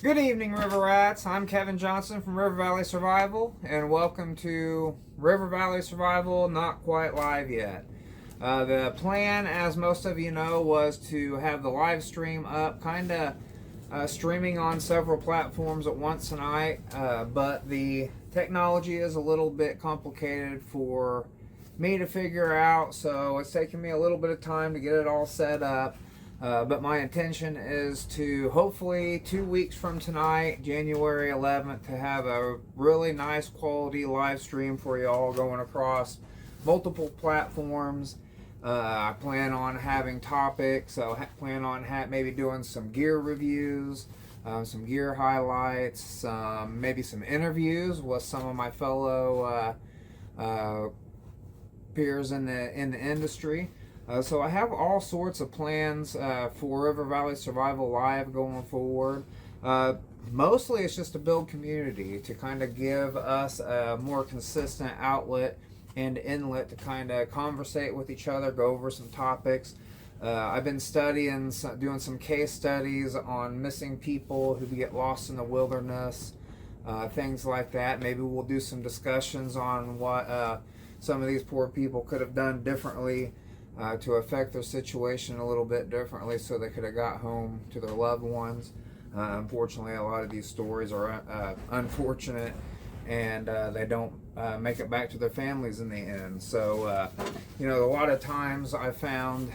Good evening, River Rats. I'm Kevin Johnson from River Valley Survival, and welcome to River Valley Survival Not Quite Live Yet. The plan, as most of you know, was to have the live stream up, kind of streaming on several platforms at once tonight, but the technology is a little bit complicated for me to figure out, so it's taking me a little bit of time to get it all set up. But my intention is to hopefully 2 weeks from tonight, January 11th, to have a really nice quality live stream for you all going across multiple platforms. I plan on having topics, so plan on maybe doing some gear reviews, some gear highlights, maybe some interviews with some of my fellow peers in the industry. So I have all sorts of plans for River Valley Survival Live going forward. Mostly it's just to build community, to kind of give us a more consistent outlet and inlet to kind of conversate with each other, go over some topics. I've been studying, doing some case studies on missing people who get lost in the wilderness, things like that. Maybe we'll do some discussions on what some of these poor people could have done differently to affect their situation a little bit differently so they could have got home to their loved ones. Unfortunately, a lot of these stories are unfortunate, and they don't make it back to their families in the end. So, a lot of times I found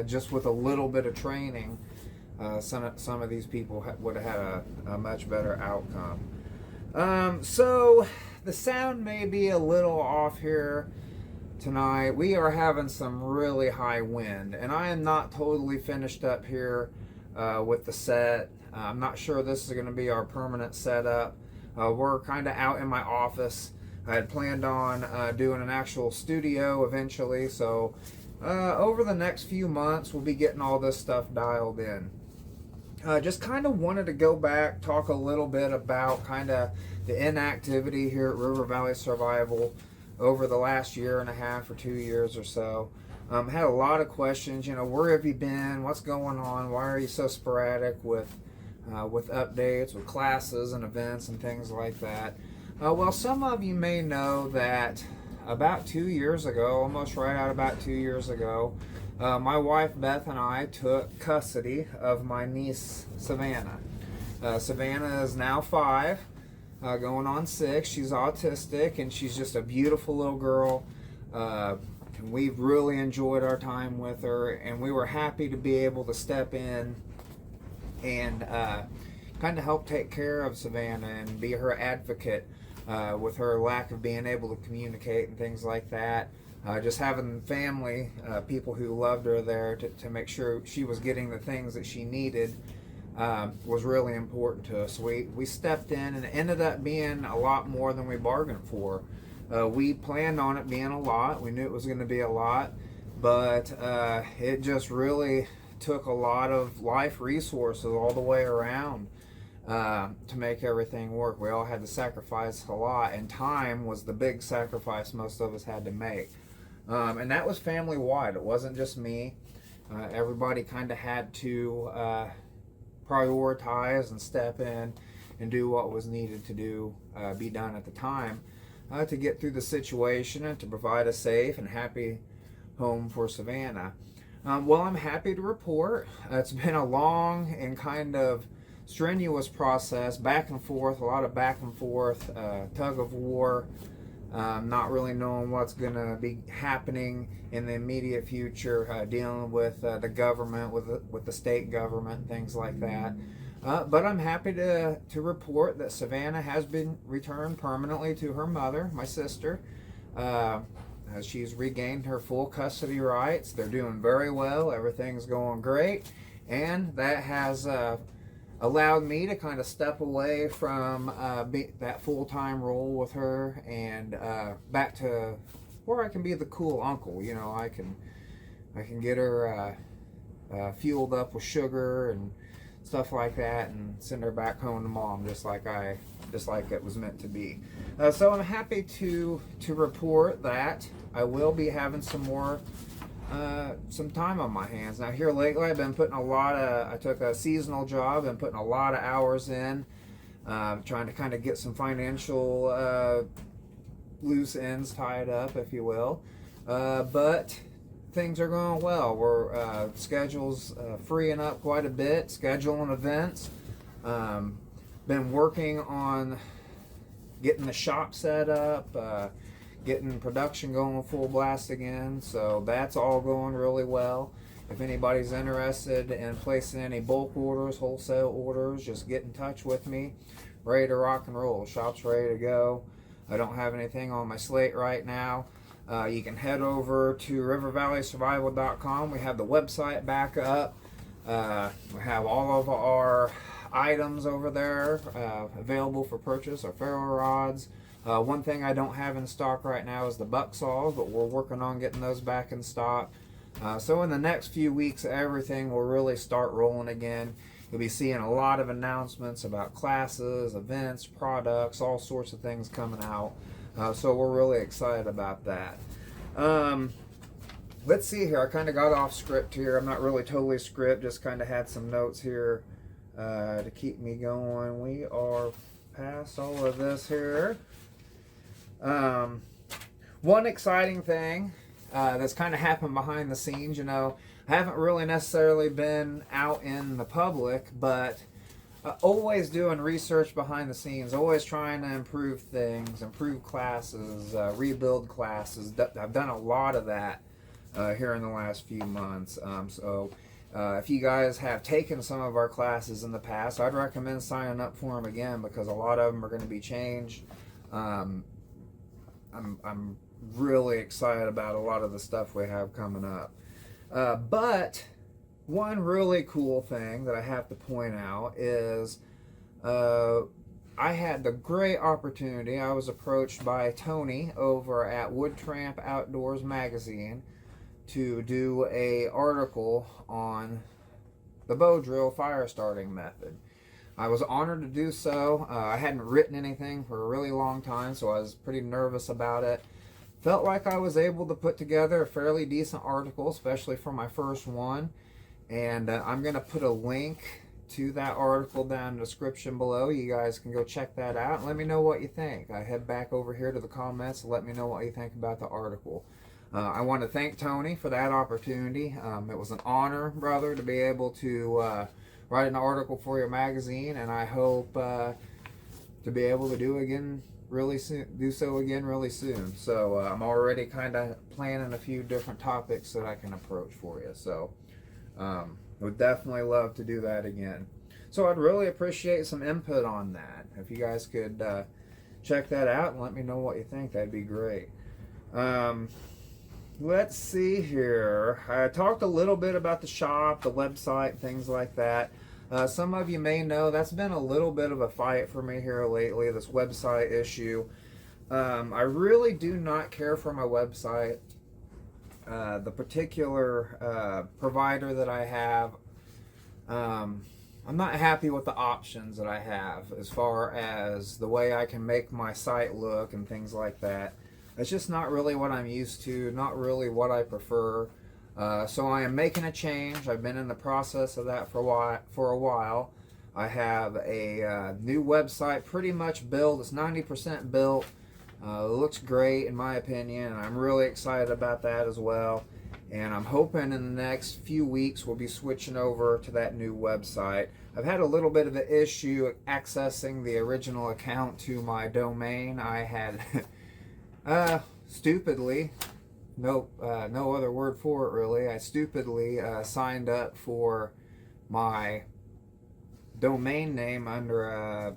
just with a little bit of training, some of these people would have had a much better outcome. So the sound may be a little off here tonight. We are having some really high wind, and I am not totally finished up here with the set. I'm not sure this is going to be our permanent setup. We're kind of out in my office. I had planned on doing an actual studio eventually, so over the next few months we'll be getting all this stuff dialed in. Just kind of wanted to go back, talk a little bit about kind of the inactivity here at River Valley Survival over the last year and a half or 2 years or so. Had a lot of questions, where have you been, what's going on, why are you so sporadic with updates, with classes and events and things like that. Well, some of you may know that about 2 years ago, almost right out about 2 years ago, my wife Beth and I took custody of my niece Savannah. Savannah is now 5. Going on 6. She's autistic, and she's just a beautiful little girl. We've really enjoyed our time with her, and we were happy to be able to step in and kind of help take care of Savannah and be her advocate with her lack of being able to communicate and things like that. Just having family, people who loved her there to make sure she was getting the things that she needed was really important to us. We stepped in, and it ended up being a lot more than we bargained for. We planned on it being a lot. We knew it was going to be a lot, but it just really took a lot of life resources all the way around to make everything work. We all had to sacrifice a lot, and time was the big sacrifice most of us had to make. And that was family-wide. It wasn't just me. Everybody kind of had to prioritize and step in and do what was needed to be done at the time to get through the situation and to provide a safe and happy home for Savannah. Well, I'm happy to report it's been a long and kind of strenuous process, back and forth, a lot of back and forth, tug of war, not really knowing what's going to be happening in the immediate future, dealing with the government, with the state government, things like that. But I'm happy to report that Savannah has been returned permanently to her mother, my sister. She's regained her full custody rights. They're doing very well. Everything's going great. And that has allowed me to kind of step away from that full-time role with her and back to where I can be the cool uncle. I can get her fueled up with sugar and stuff like that and send her back home to mom, just like it was meant to be. So I'm happy to report that I will be having some more some time on my hands. Now here lately I've been putting I took a seasonal job and putting a lot of hours in, trying to kind of get some financial loose ends tied up, if you will. But things are going well. We're schedules freeing up quite a bit, scheduling events. Been working on getting the shop set up, getting production going full blast again, so that's all going really well. If anybody's interested in placing any bulk orders, wholesale orders, just get in touch with me. Ready to rock and roll. Shop's ready to go. I don't have anything on my slate right now. You can head over to rivervalleysurvival.com. We have the website back up. We have all of our items over there available for purchase. Our ferro rods. One thing I don't have in stock right now is the buck saws, but we're working on getting those back in stock. So in the next few weeks, everything will really start rolling again. You'll be seeing a lot of announcements about classes, events, products, all sorts of things coming out. So we're really excited about that. Let's see here. I kind of got off script here. I'm not really totally script, just kind of had some notes here to keep me going. We are past all of this here. One exciting thing that's kind of happened behind the scenes, I haven't really necessarily been out in the public, but always doing research behind the scenes, always trying to improve things, improve classes, rebuild classes. I've done a lot of that here in the last few months. If you guys have taken some of our classes in the past, I'd recommend signing up for them again, because a lot of them are going to be changed. I'm really excited about a lot of the stuff we have coming up. But one really cool thing that I have to point out is I had the great opportunity. I was approached by Tony over at Woodtramp Outdoors Magazine to do an article on the bow drill fire starting method. I was honored to do so. I hadn't written anything for a really long time, so I was pretty nervous about it. Felt like I was able to put together a fairly decent article, especially for my first one. And I'm going to put a link to that article down in the description below. You guys can go check that out and let me know what you think. I head back over here to the comments and let me know what you think about the article. I want to thank Tony for that opportunity. It was an honor, brother, to be able to write an article for your magazine, and I hope to be able to do so again really soon. So I'm already kind of planning a few different topics that I can approach for you. So would definitely love to do that again. So I'd really appreciate some input on that. If you guys could check that out and let me know what you think, that'd be great. Let's see here. I talked a little bit about the shop, the website, things like that. Some of you may know that's been a little bit of a fight for me here lately, this website issue. I really do not care for my website. The particular provider that I have, I'm not happy with the options that I have as far as the way I can make my site look and things like that. It's just not really what I'm used to, not really what I prefer. So I am making a change. I've been in the process of that for a while. I have a new website pretty much built. It's 90% built. It looks great in my opinion, and I'm really excited about that as well. And I'm hoping in the next few weeks we'll be switching over to that new website. I've had a little bit of an issue accessing the original account to my domain. I had stupidly, no other word for it really, I stupidly signed up for my domain name under a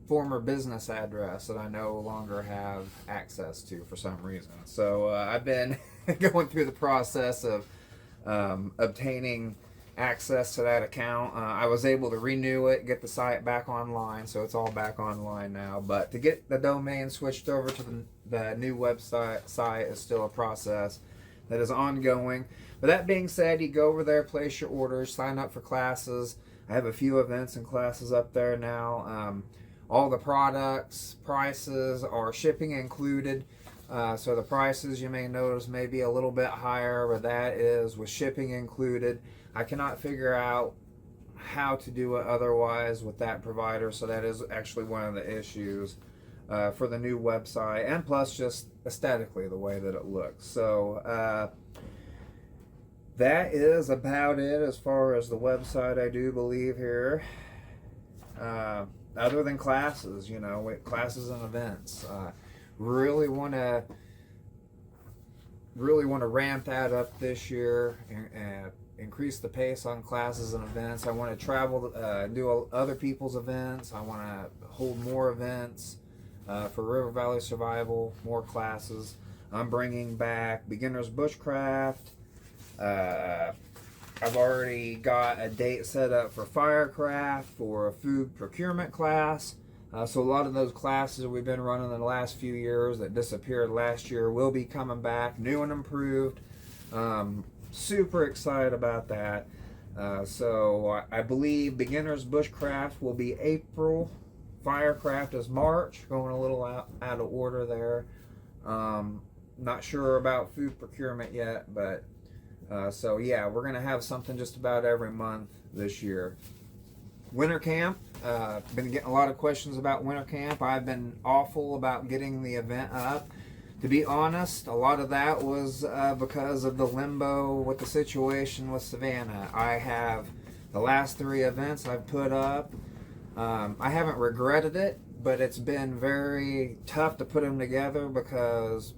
former business address that I no longer have access to for some reason. So I've been going through the process of obtaining access to that account. I was able to renew it, get the site back online, so it's all back online now. But to get the domain switched over to the new website is still a process that is ongoing. But that being said, you go over there, place your orders, sign up for classes. I have a few events and classes up there now. All the products, prices are shipping included. So the prices you may notice may be a little bit higher, but that is with shipping included. I cannot figure out how to do it otherwise with that provider, so that is actually one of the issues for the new website, and plus just aesthetically the way that it looks. So that is about it as far as the website, I do believe here. Other than classes, classes and events. Really want to ramp that up this year and increase the pace on classes and events. I want to travel, do other people's events. I want to hold more events for River Valley Survival, more classes. I'm bringing back beginners bushcraft. I've already got a date set up for firecraft, for a food procurement class. So a lot of those classes that we've been running in the last few years that disappeared last year will be coming back, new and improved. Super excited about that. So I believe beginners bushcraft will be April. Firecraft is March, going a little out of order there. Not sure about food procurement yet, but so yeah, we're gonna have something just about every month this year. Wintercamp, been getting a lot of questions about Wintercamp. I've been awful about getting the event up. To be honest, a lot of that was because of the limbo with the situation with Savannah. I have the last 3 events I've put up. I haven't regretted it, but it's been very tough to put them together because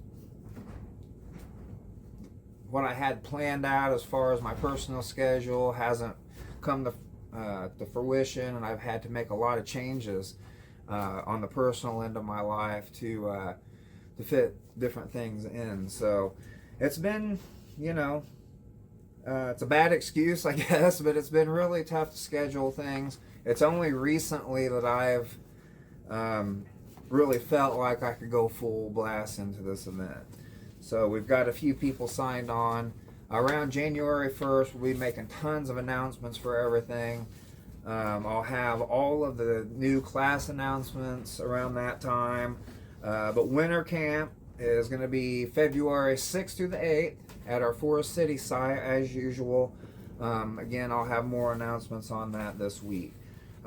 what I had planned out as far as my personal schedule hasn't come to fruition, and I've had to make a lot of changes on the personal end of my life to fit different things in. So it's been, it's a bad excuse, I guess, but it's been really tough to schedule things. It's only recently that I've really felt like I could go full blast into this event. So we've got a few people signed on. Around January 1st, we'll be making tons of announcements for everything. I'll have all of the new class announcements around that time. But Wintercamp is going to be February 6th through the 8th at our Forest City site as usual. Again, I'll have more announcements on that this week.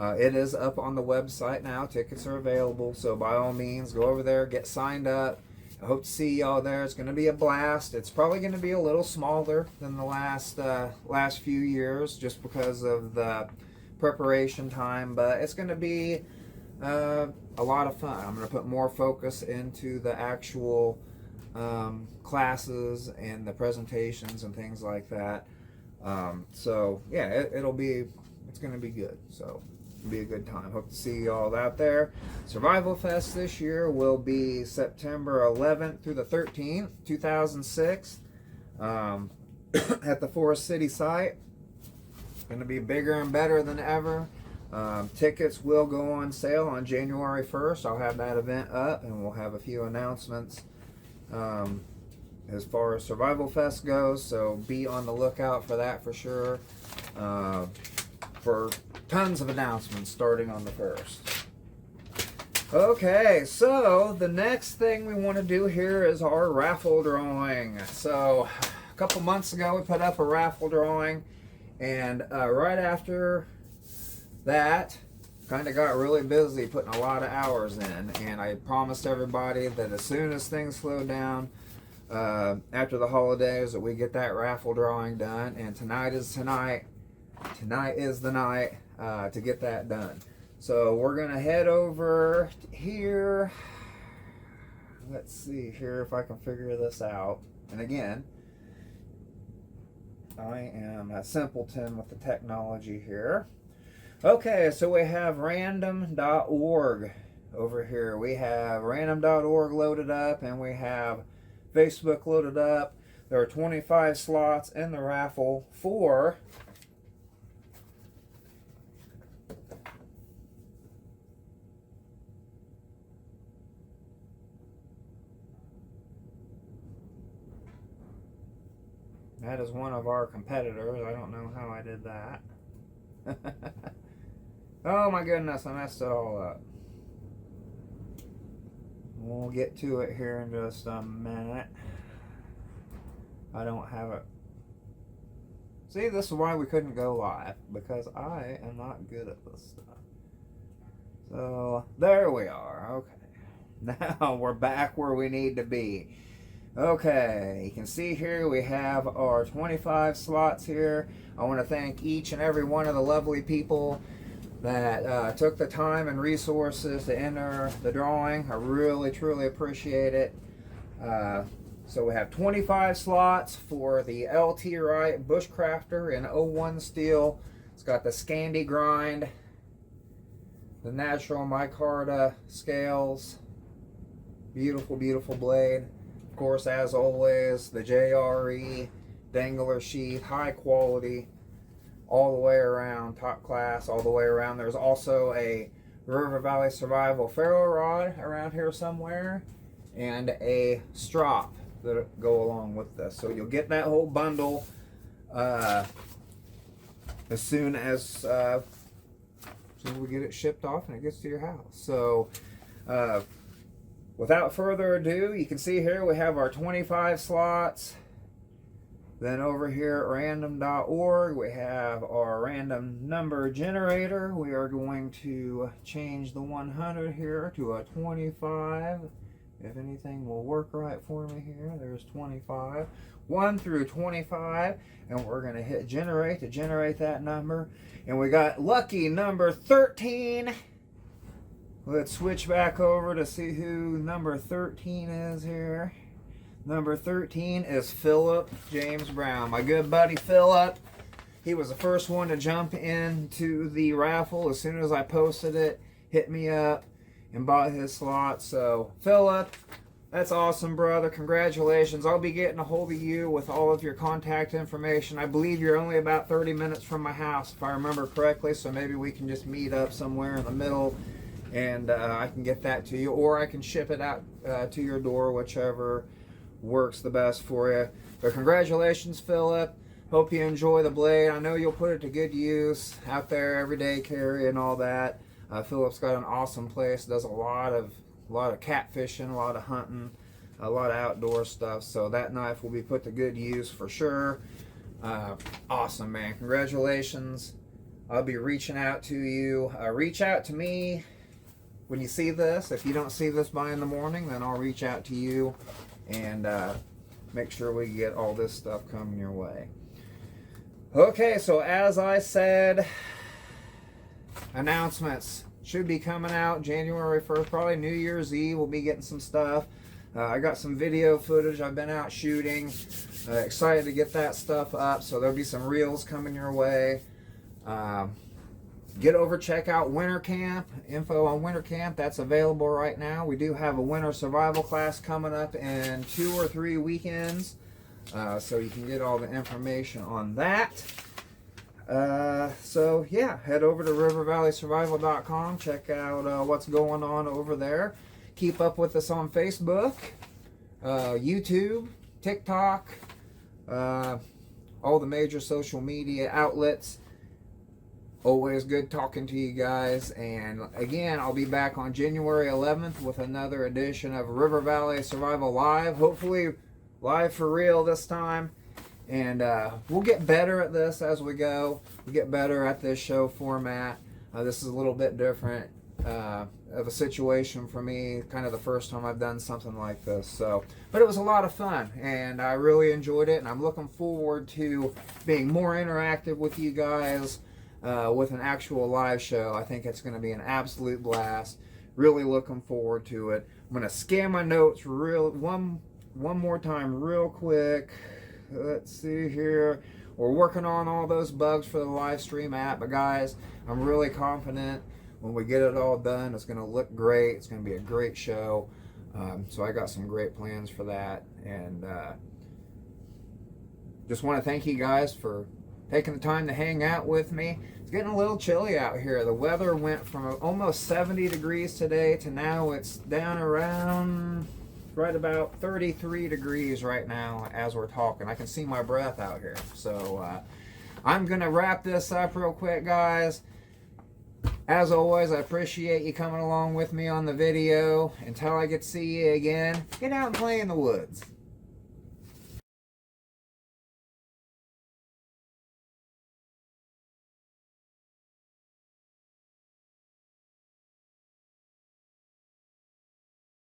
It is up on the website now. Tickets are available, so by all means, go over there, get signed up. I hope to see y'all there. It's going to be a blast. It's probably going to be a little smaller than the last few years just because of the preparation time, but it's going to be a lot of fun. I'm going to put more focus into the actual classes and the presentations and things like that. So yeah, it's going to be good. So it'll be a good time. Hope to see you all out there. Survivalfest this year will be September 11th through the 13th, 2006, at the Forest City site. It's going to be bigger and better than ever. Tickets will go on sale on January 1st. I'll have that event up, and we'll have a few announcements as far as Survivalfest goes, so be on the lookout for that for sure. For tons of announcements starting on the 1st. Okay, so the next thing we want to do here is our raffle drawing. So a couple months ago we put up a raffle drawing, and right after that kind of got really busy putting a lot of hours in, and I promised everybody that as soon as things slow down after the holidays that we get that raffle drawing done, and tonight is the night to get that done. So we're gonna head over here. Let's see here if I can figure this out. And again, I am a simpleton with the technology here. Okay, so we have random.org over here. We have random.org loaded up, and we have Facebook loaded up. There are 25 slots in the raffle for that is one of our competitors. I don't know how I did that. Oh my goodness, I messed it all up. We'll get to it here in just a minute. I don't have it. See, this is why we couldn't go live, because I am not good at this stuff. So, there we are. Okay. Now we're back where we need to be. Okay, you can see here we have our 25 slots here. I want to thank each and every one of the lovely people that took the time and resources to enter the drawing. I really, truly appreciate it. So we have 25 slots for the LT Wright Bushcrafter in 01 steel. It's got the Scandi grind, the natural micarta scales. Beautiful, beautiful blade. Of course, as always, the JRE dangler sheath, high quality, all the way around, top class, all the way around. There's also a River Valley Survival ferro rod around here somewhere, and a strop that go along with this. So you'll get that whole bundle as soon as we get it shipped off and it gets to your house. So without further ado, you can see here we have our 25 slots. Then over here at random.org, we have our random number generator. We are going to change the 100 here to a 25. If anything will work right for me here, there's 25. 1 through 25. And we're going to hit generate to generate that number. And we got lucky number 13. Let's switch back over to see who number 13 is here. Number 13 is Philip James Brown. My good buddy Philip. He was the first one to jump into the raffle. As soon as I posted it, hit me up and bought his slot. So Philip, that's awesome, brother. Congratulations. I'll be getting a hold of you with all of your contact information. I believe you're only about 30 minutes from my house, if I remember correctly. So maybe we can just meet up somewhere in the middle and I can get that to you. Or I can ship it out to your door, whichever works the best for you. But congratulations, Philip. Hope you enjoy the blade. I know you'll put it to good use out there, everyday carry and all that. Philip's got an awesome place. Does a lot of catfishing, a lot of hunting, a lot of outdoor stuff. So that knife will be put to good use for sure. Awesome, man. Congratulations. I'll be reaching out to you. Reach out to me when you see this. If you don't see this by in the morning, then I'll reach out to you and make sure we get all this stuff coming your way. Okay, so as I said, announcements should be coming out January 1st, probably New Year's Eve. We'll be getting some stuff. I got some video footage I've been out shooting. Excited to get that stuff up, so there'll be some reels coming your way. Get over, check out Wintercamp. Info on Wintercamp, that's available right now. We do have a winter survival class coming up in 2 or 3 weekends. So you can get all the information on that. So yeah, head over to rivervalleysurvival.com. Check out what's going on over there. Keep up with us on Facebook, YouTube, TikTok, all the major social media outlets. Always good talking to you guys. And again, I'll be back on January 11th with another edition of River Valley Survival Live. Hopefully live for real this time. And we'll get better at this as we go. We get better at this show format. This is a little bit different of a situation for me. Kind of the first time I've done something like this. So, but it was a lot of fun, and I really enjoyed it. And I'm looking forward to being more interactive with you guys with an actual live show. I think it's going to be an absolute blast. Really looking forward to it. I'm going to scan my notes one more time real quick. Let's see here. We're working on all those bugs for the live stream app, but guys, I'm really confident when we get it all done, it's going to look great. It's going to be a great show. So I got some great plans for that, and just want to thank you guys for taking the time to hang out with me. It's getting a little chilly out here. The weather went from almost 70 degrees today to now it's down around right about 33 degrees right now as we're talking. I can see my breath out here. So I'm going to wrap this up real quick, guys. As always, I appreciate you coming along with me on the video. Until I get to see you again, get out and play in the woods.